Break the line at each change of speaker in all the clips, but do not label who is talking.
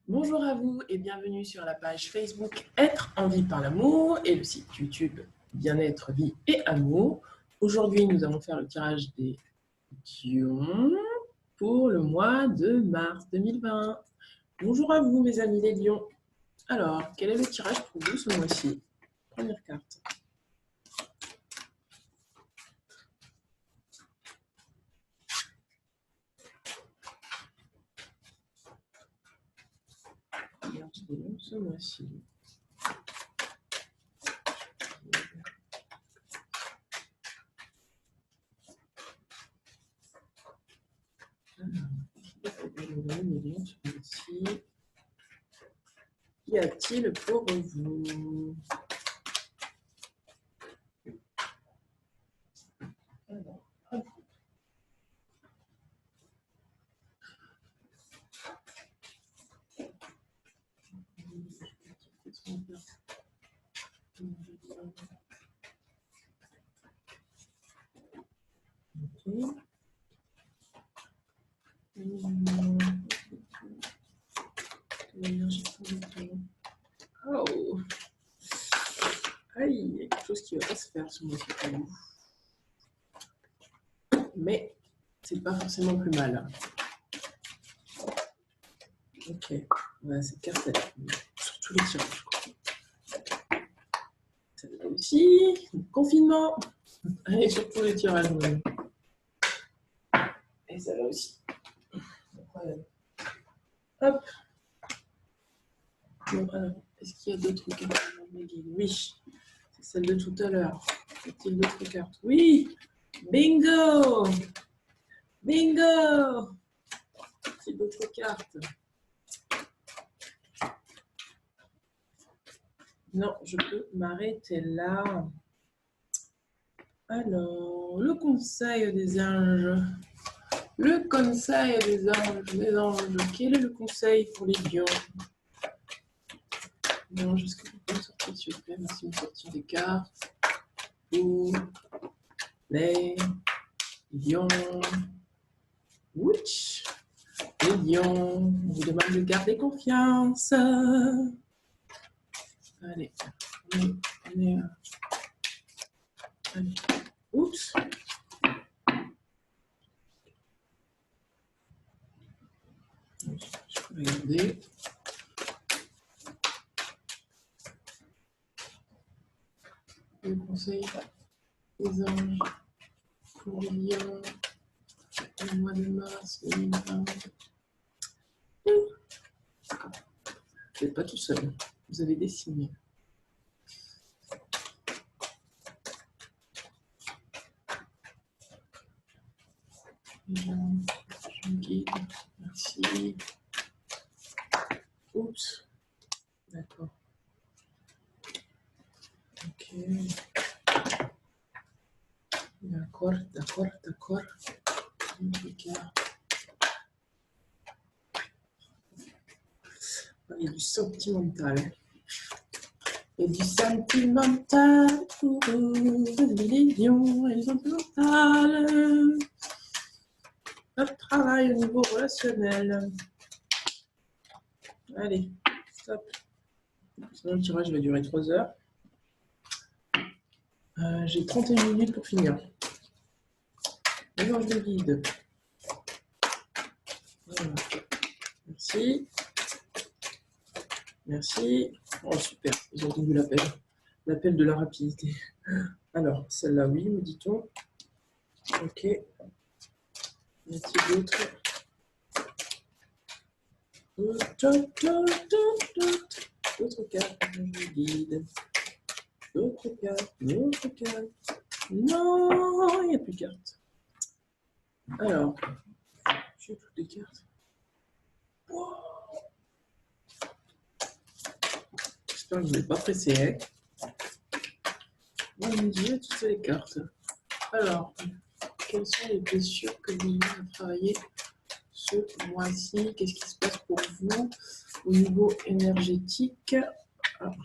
Bonjour à vous et bienvenue sur la page Facebook Être en vie par l'amour et le site YouTube Bien-être, vie et amour. Aujourd'hui, nous allons faire le tirage des lions pour le mois de mars 2020. Bonjour à vous mes amis les lions. Alors, quel est le tirage pour vous ce mois-ci? Première carte. Tirage des lions ce mois-ci. Qu'y a-t-il pour vous? Oh, aïe, il y a quelque chose qui va pas se faire ce mois-ci pour vous. Mais c'est pas forcément plus mal. Ok, voilà, cette carte elle est sur tous les tirages. Celle-là aussi, confinement. Allez, sur tous les tirages. Et celle-là aussi. Hop. Est-ce qu'il y a d'autres cartes? Oui, c'est celle de tout à l'heure. Y a-t-il d'autres cartes? Oui. Bingo. Bingo. Y a-t-il d'autres cartes? Non, je peux m'arrêter là. Alors, le conseil des anges. Le conseil des anges. Quel est le conseil pour les lions? Non, est-ce que vous pouvez me sortir, s'il vous plaît? Merci de me sortir des cartes. Pour les lions. Ouch. Les lions, on vous demande de garder confiance. Allez, allez. Oups. Je peux regarder. Le conseil des anges pour les lions le mois de mars 2020. Vous n'êtes pas tout seul, vous avez des signes. Je me guide, merci. Oups, d'accord. Ok. D'accord. Il y a du sentimental. Il y a du sentimental pour les lions et les sentimentales. Notre travail au niveau relationnel. Allez, stop. Sinon, le tirage va durer 3 heures. J'ai 31 minutes pour finir. Les anges de guide. Voilà. Merci. Merci. Oh, super. Ils ont entendu l'appel. L'appel de la rapidité. Alors, celle-là, oui, me dit-on. Ok. Y a-t-il d'autres? D'autres cartes, je vous guide. D'autres cartes. Non, il n'y a plus de cartes. Alors, j'ai toutes les cartes. Wow. J'espère que vous n'êtes pas pressé. Hein. Bon, Dieu, toutes les cartes. Alors, quelles sont les blessures que vous avez travaillées ce mois-ci? Qu'est-ce qui se passe pour vous au niveau énergétique? Alors,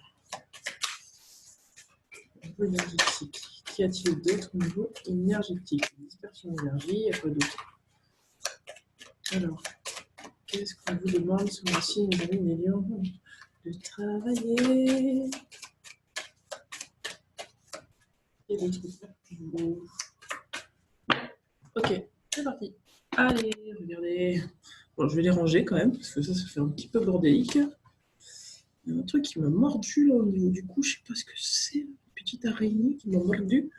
au niveau énergétique. Qu'y a-t-il d'autre au niveau énergétique? Dispersion d'énergie, il y a quoi d'autre? Alors, Qu'est-ce qu'on vous demande ce mois-ci, mes amis les lions? De travailler. Et de trouver. Ok, c'est parti. Allez, regardez. Bon, je vais les ranger quand même, parce que ça fait un petit peu bordélique. Il y a un truc qui m'a mordu là au niveau du cou, je sais pas ce que c'est. Une petite araignée qui m'a mordu.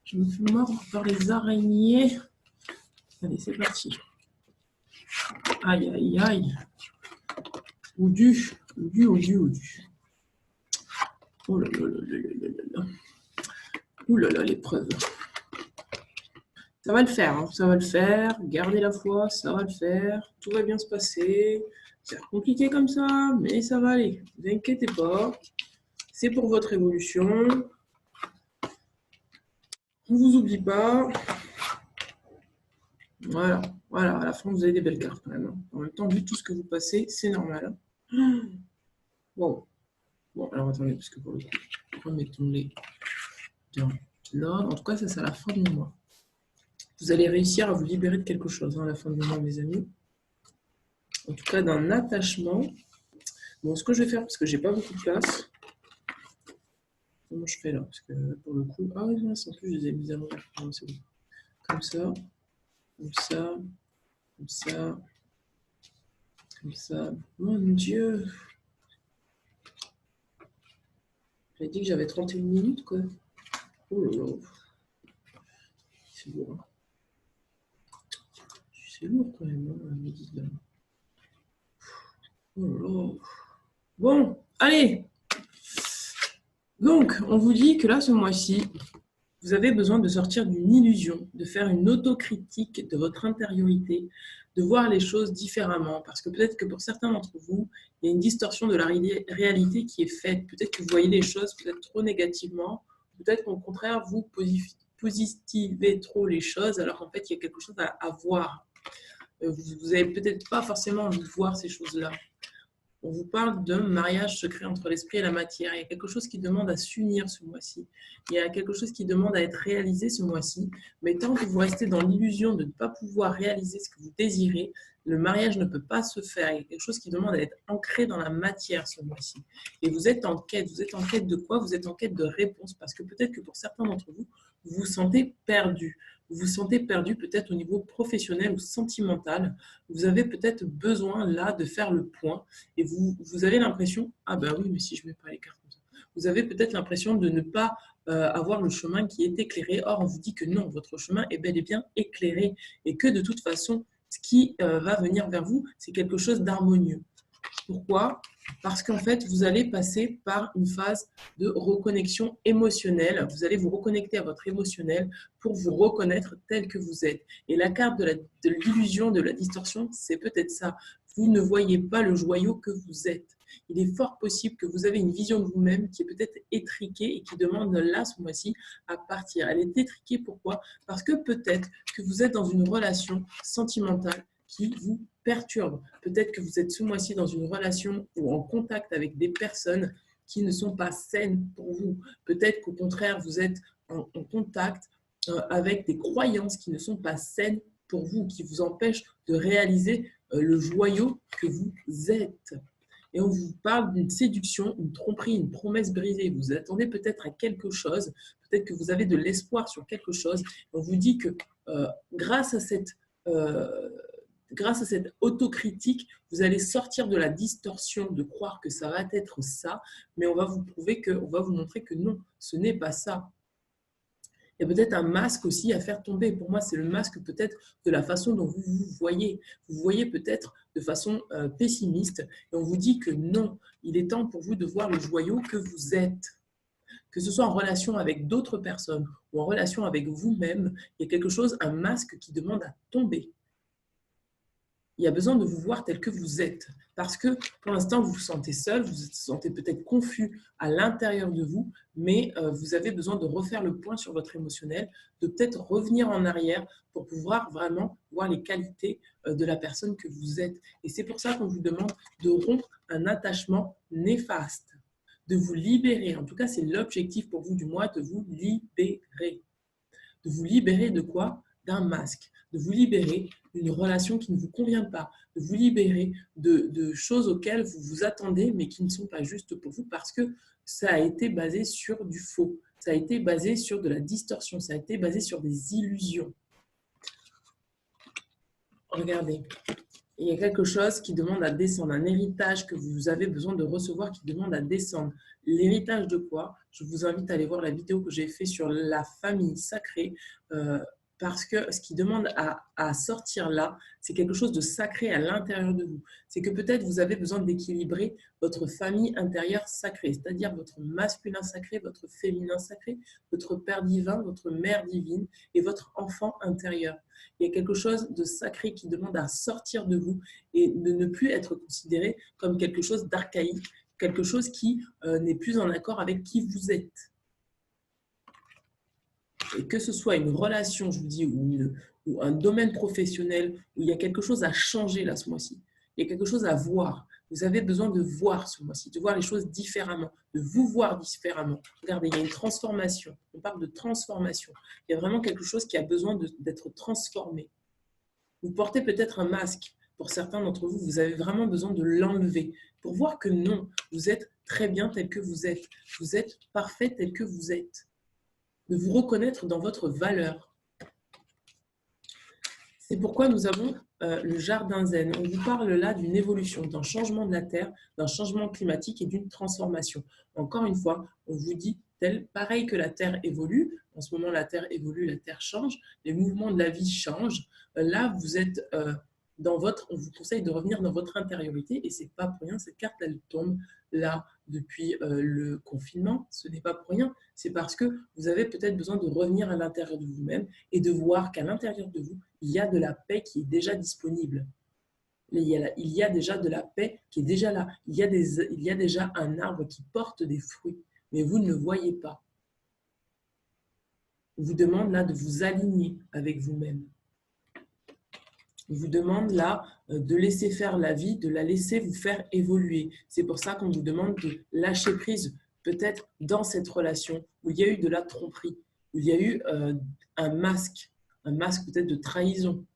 Je me fais mordre par les araignées. Allez, c'est parti. Aïe, aïe, aïe. Ou du. Oh là là là là là là là. Ouh là là, l'épreuve. Ça va le faire, hein. Ça va le faire. Gardez la foi, ça va le faire. Tout va bien se passer. C'est compliqué comme ça, mais ça va aller. Ne vous inquiétez pas. C'est pour votre évolution. On ne vous oublie pas. Voilà, voilà. À la fin, vous avez des belles cartes quand même. En même temps, vu tout ce que vous passez, c'est normal. Wow. Bon, alors attendez, parce que pour le coup, remettons-les dans là. En tout cas, ça, c'est à la fin du mois. Vous allez réussir à vous libérer de quelque chose à la fin du mois, mes amis. En tout cas, d'un attachement. Bon, ce que je vais faire, parce que j'ai pas beaucoup de place. Comment je fais là? Parce que pour le coup. Ah oui, non, en plus, je les ai mis à l'envers. C'est bon. Comme ça. Comme ça. Comme ça. Comme ça. Mon Dieu! J'avais dit que j'avais 31 minutes, quoi. Oh là là. C'est lourd. Hein. C'est lourd quand même, hein, midi là. Oh là là. Bon, allez! Donc, on vous dit que là, ce mois-ci, vous avez besoin de sortir d'une illusion, de faire une autocritique de votre intériorité, de voir les choses différemment. Parce que peut-être que pour certains d'entre vous, il y a une distorsion de la réalité qui est faite. Peut-être que vous voyez les choses peut-être trop négativement. Peut-être qu'au contraire, vous positivez trop les choses, alors qu'en fait, il y a quelque chose à voir. Vous n'avez peut-être pas forcément envie de voir ces choses-là. On vous parle d'un mariage secret entre l'esprit et la matière. Il y a quelque chose qui demande à s'unir ce mois-ci. Il y a quelque chose qui demande à être réalisé ce mois-ci. Mais tant que vous restez dans l'illusion de ne pas pouvoir réaliser ce que vous désirez, le mariage ne peut pas se faire. Il y a quelque chose qui demande à être ancré dans la matière ce mois-ci. Et vous êtes en quête. Vous êtes en quête de quoi? Vous êtes en quête de réponse. Parce que peut-être que pour certains d'entre vous, vous vous sentez perdu. Vous vous sentez perdu peut-être au niveau professionnel ou sentimental. Vous avez peut-être besoin là de faire le point. Et vous avez l'impression, ah ben oui, mais si je ne mets pas les cartes comme ça, vous avez peut-être l'impression de ne pas avoir le chemin qui est éclairé. Or, on vous dit que non, votre chemin est bel et bien éclairé et que de toute façon, ce qui va venir vers vous, c'est quelque chose d'harmonieux. Pourquoi? Parce qu'en fait, vous allez passer par une phase de reconnexion émotionnelle. Vous allez vous reconnecter à votre émotionnel pour vous reconnaître tel que vous êtes. Et la carte de l'illusion, de la distorsion, c'est peut-être ça. Vous ne voyez pas le joyau que vous êtes. Il est fort possible que vous avez une vision de vous-même qui est peut-être étriquée et qui demande là, ce mois-ci, à partir. Elle est étriquée, pourquoi? Parce que peut-être que vous êtes dans une relation sentimentale qui vous perturbe. Peut-être que vous êtes ce mois-ci dans une relation ou en contact avec des personnes qui ne sont pas saines pour vous. Peut-être qu'au contraire, vous êtes en contact avec des croyances qui ne sont pas saines pour vous, qui vous empêchent de réaliser le joyau que vous êtes. Et on vous parle d'une séduction, une tromperie, une promesse brisée. Vous attendez peut-être à quelque chose, peut-être que vous avez de l'espoir sur quelque chose. On vous dit que grâce à cette autocritique, vous allez sortir de la distorsion de croire que ça va être ça, mais on va vous prouver on va vous montrer que non, ce n'est pas ça. Il y a peut-être un masque aussi à faire tomber. Pour moi, c'est le masque peut-être de la façon dont vous vous voyez. Vous voyez peut-être de façon pessimiste et on vous dit que non, il est temps pour vous de voir le joyau que vous êtes. Que ce soit en relation avec d'autres personnes ou en relation avec vous-même, il y a quelque chose, un masque qui demande à tomber. Il y a besoin de vous voir tel que vous êtes. Parce que pour l'instant, vous vous sentez seul, vous vous sentez peut-être confus à l'intérieur de vous, mais vous avez besoin de refaire le point sur votre émotionnel, de peut-être revenir en arrière pour pouvoir vraiment voir les qualités de la personne que vous êtes. Et c'est pour ça qu'on vous demande de rompre un attachement néfaste, de vous libérer. En tout cas, c'est l'objectif pour vous du mois, de vous libérer. De vous libérer de quoi? d'un masque, de vous libérer d'une relation qui ne vous convient pas, de vous libérer de choses auxquelles vous vous attendez mais qui ne sont pas justes pour vous parce que ça a été basé sur du faux, ça a été basé sur de la distorsion, ça a été basé sur des illusions. Regardez, il y a quelque chose qui demande à descendre, un héritage que vous avez besoin de recevoir qui demande à descendre. L'héritage de quoi? Je vous invite à aller voir la vidéo que j'ai faite sur la famille sacrée, parce que ce qui demande à sortir là, c'est quelque chose de sacré à l'intérieur de vous. C'est que peut-être vous avez besoin d'équilibrer votre famille intérieure sacrée, c'est-à-dire votre masculin sacré, votre féminin sacré, votre père divin, votre mère divine et votre enfant intérieur. Il y a quelque chose de sacré qui demande à sortir de vous et de ne plus être considéré comme quelque chose d'archaïque, quelque chose qui n'est plus en accord avec qui vous êtes. Et que ce soit une relation, je vous dis, ou un domaine professionnel, où il y a quelque chose à changer là ce mois-ci, il y a quelque chose à voir. Vous avez besoin de voir ce mois-ci, de voir les choses différemment, de vous voir différemment. Regardez, il y a une transformation. On parle de transformation. Il y a vraiment quelque chose qui a besoin d'être transformé. Vous portez peut-être un masque. Pour certains d'entre vous, vous avez vraiment besoin de l'enlever pour voir que non, vous êtes très bien tel que vous êtes. Vous êtes parfait tel que vous êtes. De vous reconnaître dans votre valeur. C'est pourquoi nous avons le jardin zen. On vous parle là d'une évolution, d'un changement de la Terre, d'un changement climatique et d'une transformation. Encore une fois, on vous dit, pareil que la Terre évolue, en ce moment la Terre évolue, la Terre change, les mouvements de la vie changent. Là, vous êtes on vous conseille de revenir dans votre intériorité et c'est pas pour rien, cette carte elle tombe là depuis le confinement, ce n'est pas pour rien, c'est parce que vous avez peut-être besoin de revenir à l'intérieur de vous-même et de voir qu'à l'intérieur de vous, il y a de la paix qui est déjà disponible. Il y a déjà de la paix qui est déjà là. Il y a déjà un arbre qui porte des fruits, mais vous ne le voyez pas. On vous demande là de vous aligner avec vous-même. On vous demande là de laisser faire la vie, de la laisser vous faire évoluer. C'est pour ça qu'on vous demande de lâcher prise, peut-être dans cette relation où il y a eu de la tromperie, où il y a eu un masque peut-être de trahison.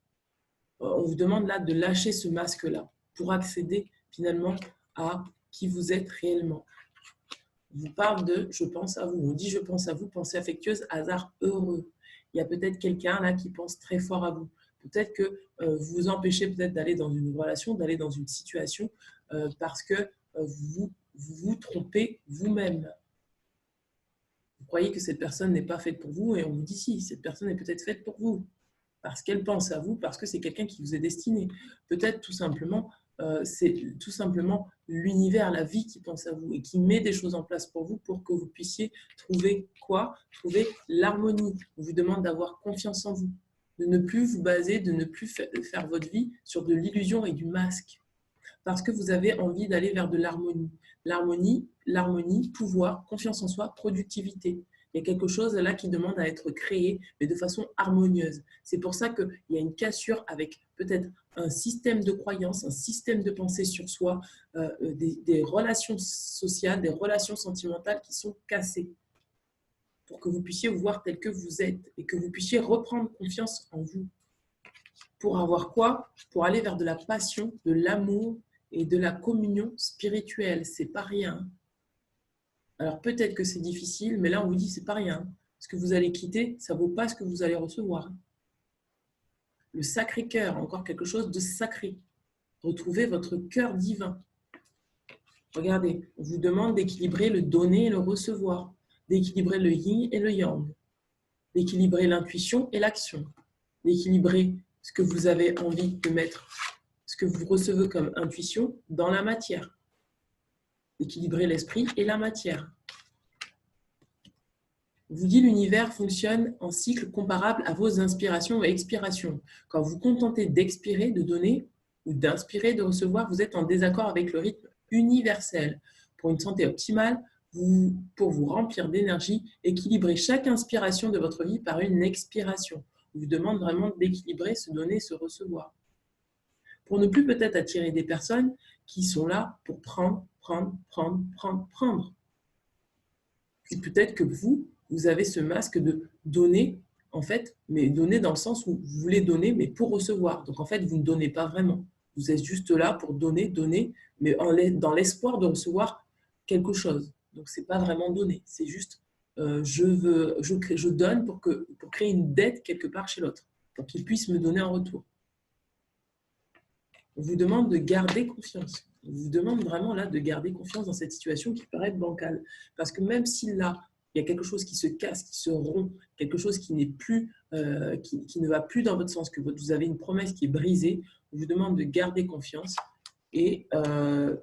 On vous demande là de lâcher ce masque-là pour accéder finalement à qui vous êtes réellement. On vous parle de « je pense à vous ». On dit « je pense à vous », pensée affectueuse, hasard heureux. Il y a peut-être quelqu'un là qui pense très fort à vous. Peut-être que vous vous empêchez peut-être d'aller dans une relation, d'aller dans une situation parce que vous trompez vous-même. Vous croyez que cette personne n'est pas faite pour vous et on vous dit si, cette personne est peut-être faite pour vous. Parce qu'elle pense à vous, parce que c'est quelqu'un qui vous est destiné. Peut-être tout simplement, c'est tout simplement l'univers, la vie qui pense à vous et qui met des choses en place pour vous pour que vous puissiez trouver quoi? Trouver l'harmonie. On vous demande d'avoir confiance en vous, de ne plus vous baser, de ne plus faire votre vie sur de l'illusion et du masque. Parce que vous avez envie d'aller vers de l'harmonie. L'harmonie, pouvoir, confiance en soi, productivité. Il y a quelque chose là qui demande à être créé, mais de façon harmonieuse. C'est pour ça qu'il y a une cassure avec peut-être un système de croyance, un système de pensée sur soi, des relations sociales, des relations sentimentales qui sont cassées pour que vous puissiez vous voir tel que vous êtes et que vous puissiez reprendre confiance en vous. Pour avoir quoi? Pour aller vers de la passion, de l'amour et de la communion spirituelle. C'est pas rien. Alors peut-être que c'est difficile, mais là on vous dit c'est pas rien. Ce que vous allez quitter, ça ne vaut pas ce que vous allez recevoir. Le Sacré-Cœur, encore quelque chose de sacré. Retrouvez votre cœur divin. Regardez, on vous demande d'équilibrer le donner et le recevoir, d'équilibrer le yin et le yang, d'équilibrer l'intuition et l'action, d'équilibrer ce que vous avez envie de mettre, ce que vous recevez comme intuition dans la matière, d'équilibrer l'esprit et la matière. On vous dit l'univers fonctionne en cycle comparable à vos inspirations et expirations. Quand vous vous contentez d'expirer, de donner, ou d'inspirer, de recevoir, vous êtes en désaccord avec le rythme universel. Pour une santé optimale, pour vous remplir d'énergie, équilibrez chaque inspiration de votre vie par une expiration. On vous demande vraiment d'équilibrer, se donner, se recevoir. Pour ne plus peut-être attirer des personnes qui sont là pour prendre. Puis peut-être que vous avez ce masque de donner en fait, mais donner dans le sens où vous voulez donner, mais pour recevoir. Donc, en fait, vous ne donnez pas vraiment. Vous êtes juste là pour donner, donner, mais dans l'espoir de recevoir quelque chose. Donc, ce n'est pas vraiment donner. C'est juste, je donne pour créer une dette quelque part chez l'autre, pour qu'il puisse me donner en retour. On vous demande de garder confiance. On vous demande vraiment là de garder confiance dans cette situation qui paraît bancale. Parce que même si là, il y a quelque chose qui se casse, qui se rompt, quelque chose qui n'est plus, qui ne va plus dans votre sens, que vous avez une promesse qui est brisée, on vous demande de garder confiance. Et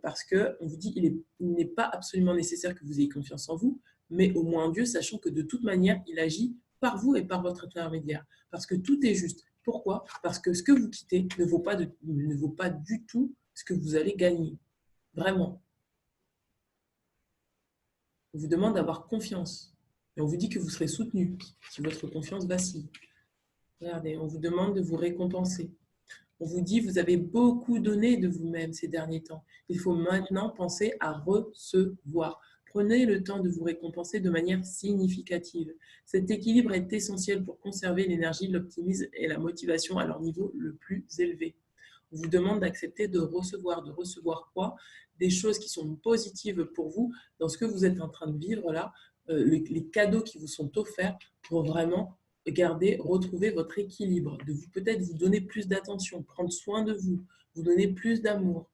parce qu'on vous dit il n'est pas absolument nécessaire que vous ayez confiance en vous, mais au moins en Dieu, sachant que de toute manière, il agit par vous et par votre intermédiaire. Parce que tout est juste. Pourquoi? Parce que ce que vous quittez ne vaut pas du tout ce que vous allez gagner. Vraiment. On vous demande d'avoir confiance. Et on vous dit que vous serez soutenu si votre confiance vacille. Regardez, on vous demande de vous récompenser. On vous dit, vous avez beaucoup donné de vous-même ces derniers temps. Il faut maintenant penser à recevoir. Prenez le temps de vous récompenser de manière significative. Cet équilibre est essentiel pour conserver l'énergie, l'optimisme et la motivation à leur niveau le plus élevé. On vous demande d'accepter de recevoir quoi? Des choses qui sont positives pour vous dans ce que vous êtes en train de vivre là, les cadeaux qui vous sont offerts pour vraiment retrouver votre équilibre, de vous peut-être vous donner plus d'attention, prendre soin de vous, vous donner plus d'amour.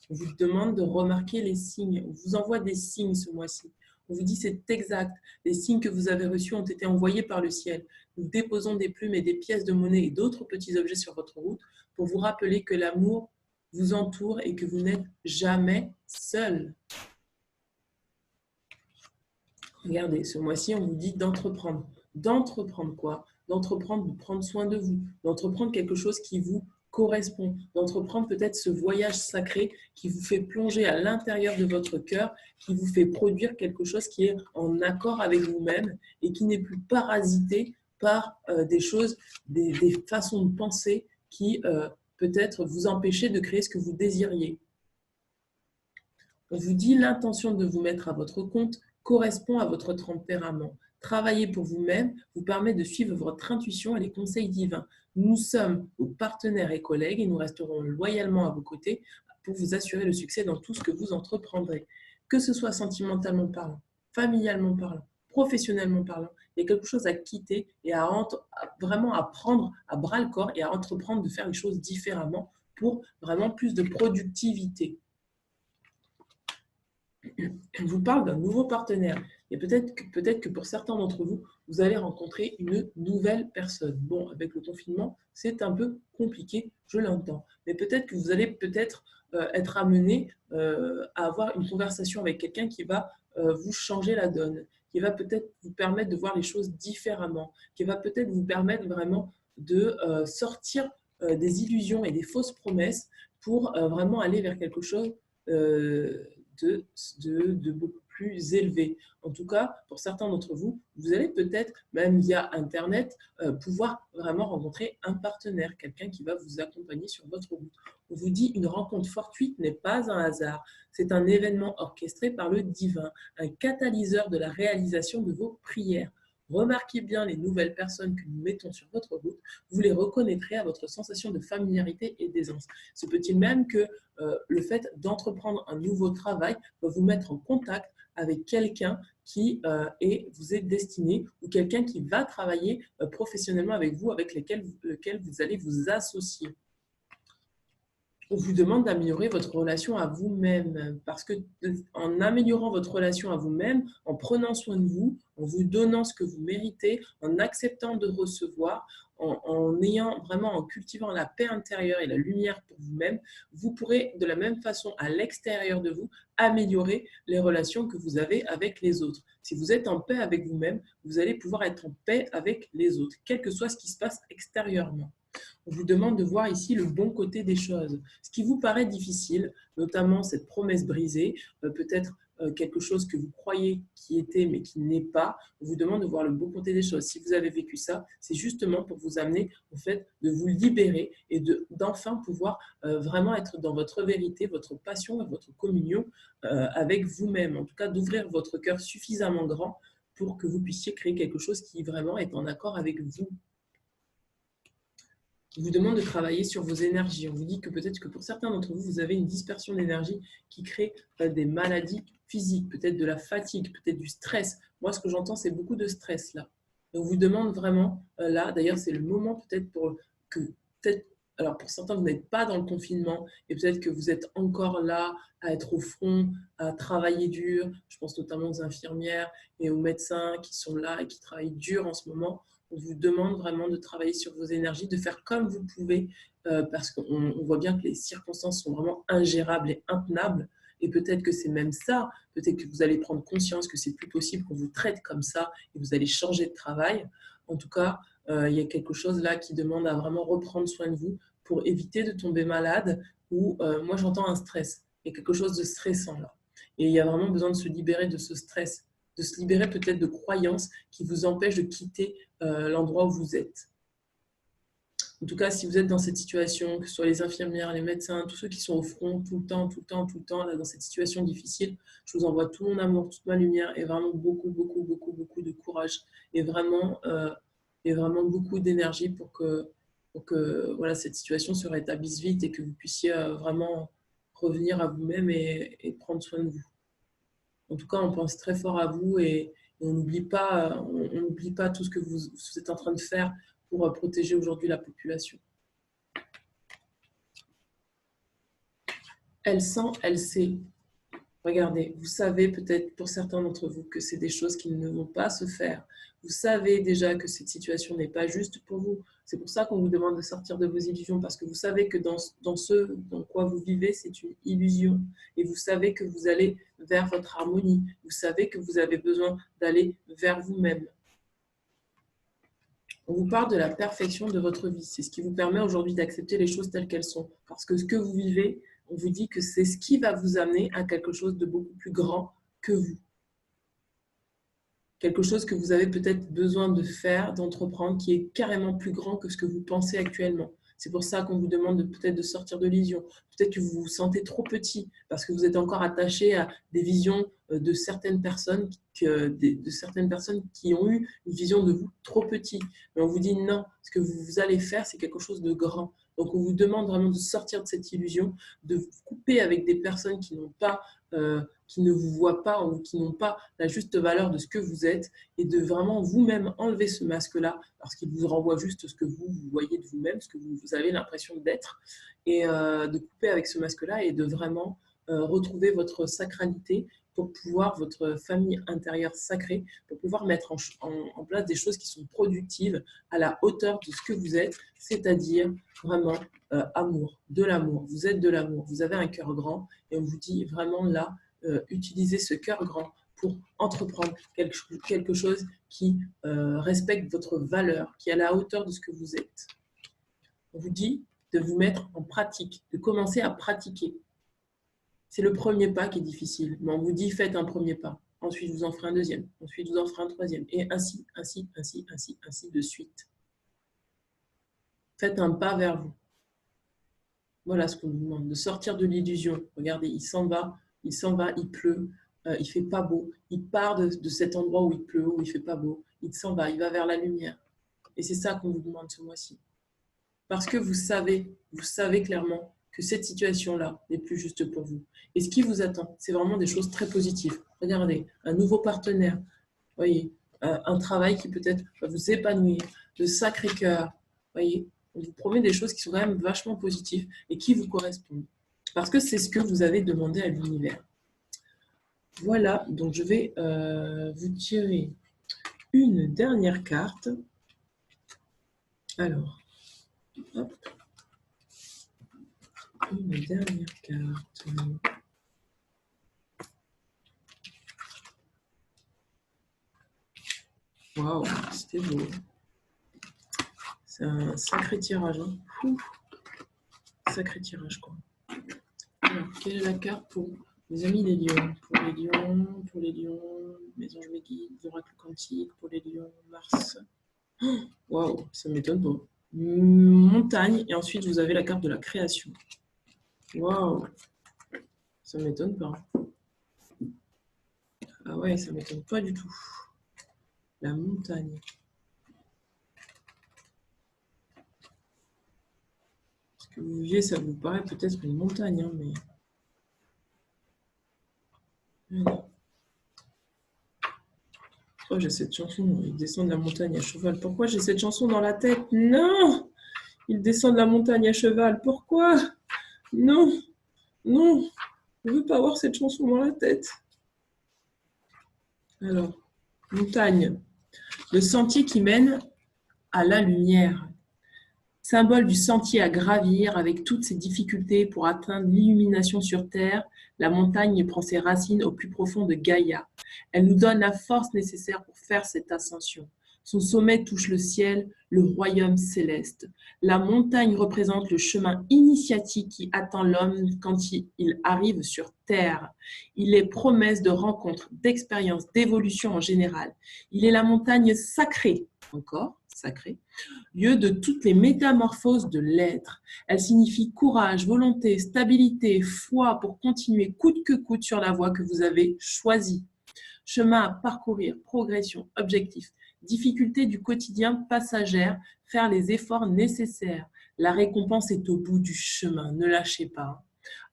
On vous demande de remarquer les signes. On vous envoie des signes ce mois-ci. On vous dit c'est exact. Les signes que vous avez reçus ont été envoyés par le ciel. Nous déposons des plumes et des pièces de monnaie et d'autres petits objets sur votre route pour vous rappeler que l'amour vous entoure et que vous n'êtes jamais seul. Regardez, ce mois-ci, on vous dit d'entreprendre. D'entreprendre quoi? D'entreprendre de prendre soin de vous, d'entreprendre quelque chose qui vous correspond, d'entreprendre peut-être ce voyage sacré qui vous fait plonger à l'intérieur de votre cœur, qui vous fait produire quelque chose qui est en accord avec vous-même et qui n'est plus parasité par des choses, des façons de penser qui peut-être vous empêchaient de créer ce que vous désiriez. On vous dit l'intention de vous mettre à votre compte correspond à votre tempérament. Travailler pour vous-même vous permet de suivre votre intuition et les conseils divins. Nous sommes vos partenaires et collègues et nous resterons loyalement à vos côtés pour vous assurer le succès dans tout ce que vous entreprendrez. Que ce soit sentimentalement parlant, familialement parlant, professionnellement parlant, il y a quelque chose à quitter et vraiment à prendre à bras le corps et à entreprendre de faire les choses différemment pour vraiment plus de productivité. On vous parle d'un nouveau partenaire. Et peut-être que pour certains d'entre vous, vous allez rencontrer une nouvelle personne. Bon, avec le confinement, c'est un peu compliqué, je l'entends. Mais peut-être que vous allez être amené à avoir une conversation avec quelqu'un qui va vous changer la donne, qui va peut-être vous permettre de voir les choses différemment, qui va peut-être vous permettre vraiment de sortir des illusions et des fausses promesses pour vraiment aller vers quelque chose de beaucoup plus élevé. En tout cas, pour certains d'entre vous, vous allez peut-être, même via Internet, pouvoir vraiment rencontrer un partenaire, quelqu'un qui va vous accompagner sur votre route. On vous dit une rencontre fortuite n'est pas un hasard, c'est un événement orchestré par le divin, un catalyseur de la réalisation de vos prières. Remarquez bien les nouvelles personnes que nous mettons sur votre route, vous les reconnaîtrez à votre sensation de familiarité et d'aisance. Se peut-il même que le fait d'entreprendre un nouveau travail va vous mettre en contact avec quelqu'un qui vous est destiné ou quelqu'un qui va travailler professionnellement avec vous, avec lequel vous allez vous associer. On vous demande d'améliorer votre relation à vous-même parce que en améliorant votre relation à vous-même, en prenant soin de vous, en vous donnant ce que vous méritez, en acceptant de recevoir, en cultivant la paix intérieure et la lumière pour vous-même, vous pourrez de la même façon à l'extérieur de vous améliorer les relations que vous avez avec les autres. Si vous êtes en paix avec vous-même, vous allez pouvoir être en paix avec les autres, quel que soit ce qui se passe extérieurement. On vous demande de voir ici le bon côté des choses. Ce qui vous paraît difficile, notamment cette promesse brisée, peut-être quelque chose que vous croyez qui était mais qui n'est pas, on vous demande de voir le bon côté des choses. Si vous avez vécu ça, c'est justement pour vous amener au fait de vous libérer et d'enfin pouvoir vraiment être dans votre vérité, votre passion et votre communion avec vous-même. En tout cas, d'ouvrir votre cœur suffisamment grand pour que vous puissiez créer quelque chose qui vraiment est en accord avec vous. On vous demande de travailler sur vos énergies. On vous dit que peut-être que pour certains d'entre vous, vous avez une dispersion d'énergie qui crée des maladies physiques, peut-être de la fatigue, peut-être du stress. Moi, ce que j'entends, c'est beaucoup de stress là. Et on vous demande vraiment, là, d'ailleurs, c'est le moment peut-être pour que, peut-être, alors pour certains, vous n'êtes pas dans le confinement et peut-être que vous êtes encore là à être au front, à travailler dur. Je pense notamment aux infirmières et aux médecins qui sont là et qui travaillent dur en ce moment. On vous demande vraiment de travailler sur vos énergies, de faire comme vous pouvez, parce qu'on voit bien que les circonstances sont vraiment ingérables et intenables. Et peut-être que c'est même ça, peut-être que vous allez prendre conscience que c'est plus possible qu'on vous traite comme ça et vous allez changer de travail. En tout cas, il y a quelque chose là qui demande à vraiment reprendre soin de vous pour éviter de tomber malade ou, moi j'entends un stress. Il y a quelque chose de stressant là. Et il y a vraiment besoin de se libérer de ce stress, de se libérer peut-être de croyances qui vous empêchent de quitter l'endroit où vous êtes. En tout cas, si vous êtes dans cette situation, que ce soit les infirmières, les médecins, tous ceux qui sont au front tout le temps, tout le temps, tout le temps, là, dans cette situation difficile, je vous envoie tout mon amour, toute ma lumière et vraiment beaucoup, beaucoup, beaucoup, beaucoup de courage et vraiment beaucoup d'énergie pour que voilà, cette situation se rétablisse vite et que vous puissiez vraiment revenir à vous-même et prendre soin de vous. En tout cas, on pense très fort à vous et on n'oublie pas, tout ce que vous êtes en train de faire pour protéger aujourd'hui la population. Elle sent, elle sait. Regardez, vous savez peut-être pour certains d'entre vous que c'est des choses qui ne vont pas se faire. Vous savez déjà que cette situation n'est pas juste pour vous. C'est pour ça qu'on vous demande de sortir de vos illusions, parce que vous savez que dans ce dans quoi vous vivez, c'est une illusion. Et vous savez que vous allez vers votre harmonie. Vous savez que vous avez besoin d'aller vers vous-même. On vous parle de la perfection de votre vie. C'est ce qui vous permet aujourd'hui d'accepter les choses telles qu'elles sont. Parce que ce que vous vivez, on vous dit que c'est ce qui va vous amener à quelque chose de beaucoup plus grand que vous. Quelque chose que vous avez peut-être besoin de faire, d'entreprendre, qui est carrément plus grand que ce que vous pensez actuellement. C'est pour ça qu'on vous demande peut-être de sortir de l'illusion. Peut-être que vous vous sentez trop petit parce que vous êtes encore attaché à des visions de certaines personnes, de certaines personnes qui ont eu une vision de vous trop petit. Mais on vous dit non, ce que vous allez faire, c'est quelque chose de grand. Donc on vous demande vraiment de sortir de cette illusion, de vous couper avec des personnes qui n'ont pas qui ne vous voient pas ou qui n'ont pas la juste valeur de ce que vous êtes et de vraiment vous-même enlever ce masque-là parce qu'il vous renvoie juste ce que vous voyez de vous-même, ce que vous avez l'impression d'être et de couper avec ce masque-là et de vraiment retrouver votre sacralité pour pouvoir, votre famille intérieure sacrée, pour pouvoir mettre en place des choses qui sont productives à la hauteur de ce que vous êtes, c'est-à-dire vraiment amour, de l'amour. Vous êtes de l'amour, vous avez un cœur grand et on vous dit vraiment là, utilisez ce cœur grand pour entreprendre quelque chose qui respecte votre valeur, qui est à la hauteur de ce que vous êtes. On vous dit de vous mettre en pratique, de commencer à pratiquer. C'est le premier pas qui est difficile, mais on vous dit faites un premier pas. Ensuite, vous en ferez un deuxième. Ensuite, vous en ferez un troisième. Et ainsi de suite. Faites un pas vers vous. Voilà ce qu'on nous demande, de sortir de l'illusion. Regardez, il s'en va, il pleut, il fait pas beau. Il part de cet endroit où il pleut, où il fait pas beau. Il s'en va, il va vers la lumière. Et c'est ça qu'on vous demande ce mois-ci. Parce que vous savez clairement que cette situation-là n'est plus juste pour vous. Et ce qui vous attend, c'est vraiment des choses très positives. Regardez, un nouveau partenaire, voyez, un travail qui peut-être va vous épanouir, de Sacré-Cœur, voyez, on vous promet des choses qui sont quand même vachement positives et qui vous correspondent. Parce que c'est ce que vous avez demandé à l'univers. Voilà, donc je vais vous tirer une dernière carte. Alors, hop. Une dernière carte. Waouh, c'était beau. C'est un sacré tirage. Hein. Sacré tirage, quoi. Alors, quelle est la carte pour les amis des lions? Pour les lions, Maison je guide, l'oracle quantique, pour les lions, Mars. Waouh, ça m'étonne pas. Montagne, et ensuite vous avez la carte de la création. Waouh, ça m'étonne pas. Ah ouais, ça m'étonne pas du tout. La montagne. Ce que vous vivez, ça vous paraît peut-être une montagne, hein, mais... Voilà. Oh, j'ai cette chanson, il descend de la montagne à cheval. Pourquoi j'ai cette chanson dans la tête? Non! Il descend de la montagne à cheval. Pourquoi? Non! Non! Je ne veux pas avoir cette chanson dans la tête. Alors, montagne. Le sentier qui mène à la lumière. Symbole du sentier à gravir avec toutes ses difficultés pour atteindre l'illumination sur Terre, la montagne prend ses racines au plus profond de Gaïa. Elle nous donne la force nécessaire pour faire cette ascension. Son sommet touche le ciel, le royaume céleste. La montagne représente le chemin initiatique qui attend l'homme quand il arrive sur Terre. Il est promesse de rencontres, d'expériences, d'évolution en général. Il est la montagne sacrée, encore sacrée, lieu de toutes les métamorphoses de l'être. Elle signifie courage, volonté, stabilité, foi pour continuer coûte que coûte sur la voie que vous avez choisie. Chemin à parcourir, progression, objectif, difficulté du quotidien passagère, faire les efforts nécessaires. La récompense est au bout du chemin, ne lâchez pas.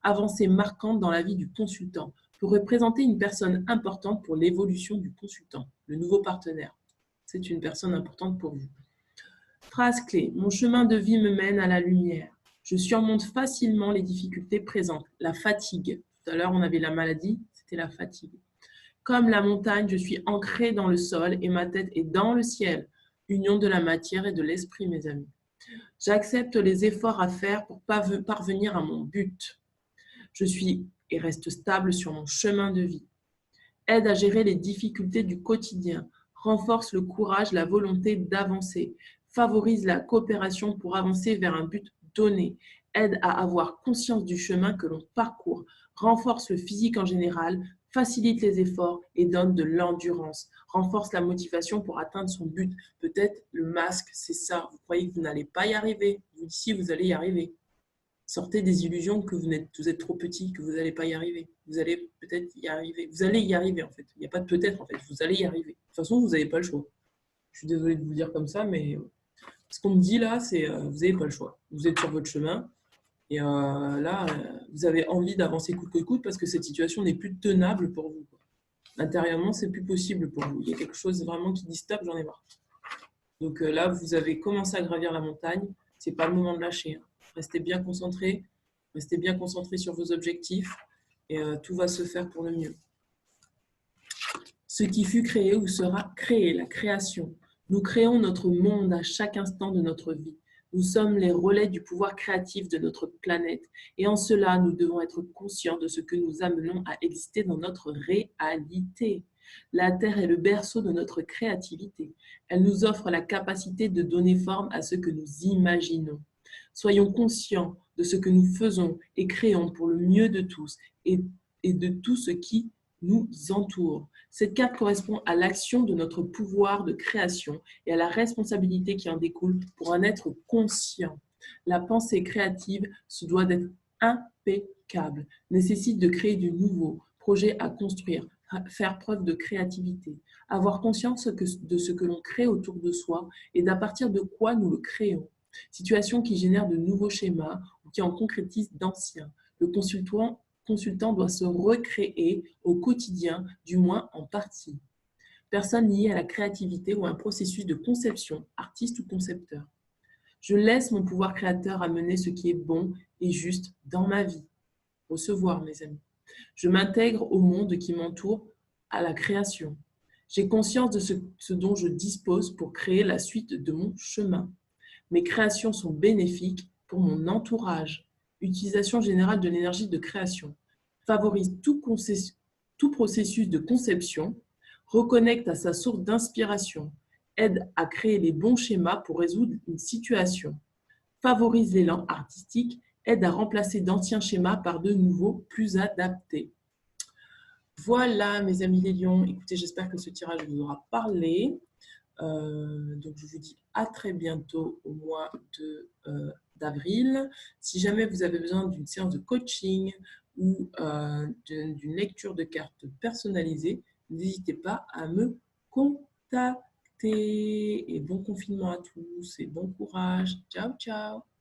Avancée marquante dans la vie du consultant pour représenter une personne importante pour l'évolution du consultant, le nouveau partenaire. C'est une personne importante pour vous. Phrase clé. Mon chemin de vie me mène à la lumière. Je surmonte facilement les difficultés présentes. La fatigue. Tout à l'heure, on avait la maladie, c'était la fatigue. Comme la montagne, je suis ancrée dans le sol et ma tête est dans le ciel. Union de la matière et de l'esprit, mes amis. J'accepte les efforts à faire pour parvenir à mon but. Je suis et reste stable sur mon chemin de vie. Aide à gérer les difficultés du quotidien. Renforce le courage, la volonté d'avancer. Favorise la coopération pour avancer vers un but donné, aide à avoir conscience du chemin que l'on parcourt, renforce le physique en général, facilite les efforts et donne de l'endurance, renforce la motivation pour atteindre son but. Peut-être le masque, c'est ça. Vous croyez que vous n'allez pas y arriver. Vous dites si, vous allez y arriver. Sortez des illusions que vous êtes trop petit, que vous n'allez pas y arriver. Vous allez peut-être y arriver. Vous allez y arriver en fait. Il n'y a pas de peut-être en fait. Vous allez y arriver. De toute façon, vous n'avez pas le choix. Je suis désolée de vous le dire comme ça, mais ce qu'on me dit là, c'est vous n'avez pas le choix. Vous êtes sur votre chemin et là, vous avez envie d'avancer coûte que coûte parce que cette situation n'est plus tenable pour vous. Intérieurement, c'est plus possible pour vous. Il y a quelque chose vraiment qui dit stop, j'en ai marre. Donc là, vous avez commencé à gravir la montagne. C'est pas le moment de lâcher. Restez bien concentrés sur vos objectifs et tout va se faire pour le mieux. Ce qui fut créé ou sera créé, la création. Nous créons notre monde à chaque instant de notre vie. Nous sommes les relais du pouvoir créatif de notre planète et en cela, nous devons être conscients de ce que nous amenons à exister dans notre réalité. La Terre est le berceau de notre créativité. Elle nous offre la capacité de donner forme à ce que nous imaginons. Soyons conscients de ce que nous faisons et créons pour le mieux de tous et de tout ce qui nous entoure. Cette carte correspond à l'action de notre pouvoir de création et à la responsabilité qui en découle pour en être conscient. La pensée créative se doit d'être impeccable, nécessite de créer du nouveau, projet à construire, faire preuve de créativité, avoir conscience de ce que l'on crée autour de soi et d'à partir de quoi nous le créons. Situation qui génère de nouveaux schémas ou qui en concrétise d'anciens. Le consultant doit se recréer au quotidien, du moins en partie. Personne liée à la créativité ou à un processus de conception, artiste ou concepteur. Je laisse mon pouvoir créateur amener ce qui est bon et juste dans ma vie. Recevoir, mes amis. Je m'intègre au monde qui m'entoure, à la création. J'ai conscience de ce dont je dispose pour créer la suite de mon chemin. Mes créations sont bénéfiques pour mon entourage. Utilisation générale de l'énergie de création. Favorise tout processus de conception. Reconnecte à sa source d'inspiration. Aide à créer les bons schémas pour résoudre une situation. Favorise l'élan artistique. Aide à remplacer d'anciens schémas par de nouveaux plus adaptés. Voilà, mes amis les lions. Écoutez, j'espère que ce tirage vous aura parlé. Donc, je vous dis à très bientôt au mois d'avril. Si jamais vous avez besoin d'une séance de coaching ou d'une lecture de cartes personnalisée, n'hésitez pas à me contacter. écouté et bon confinement à tous et bon courage. Ciao, ciao.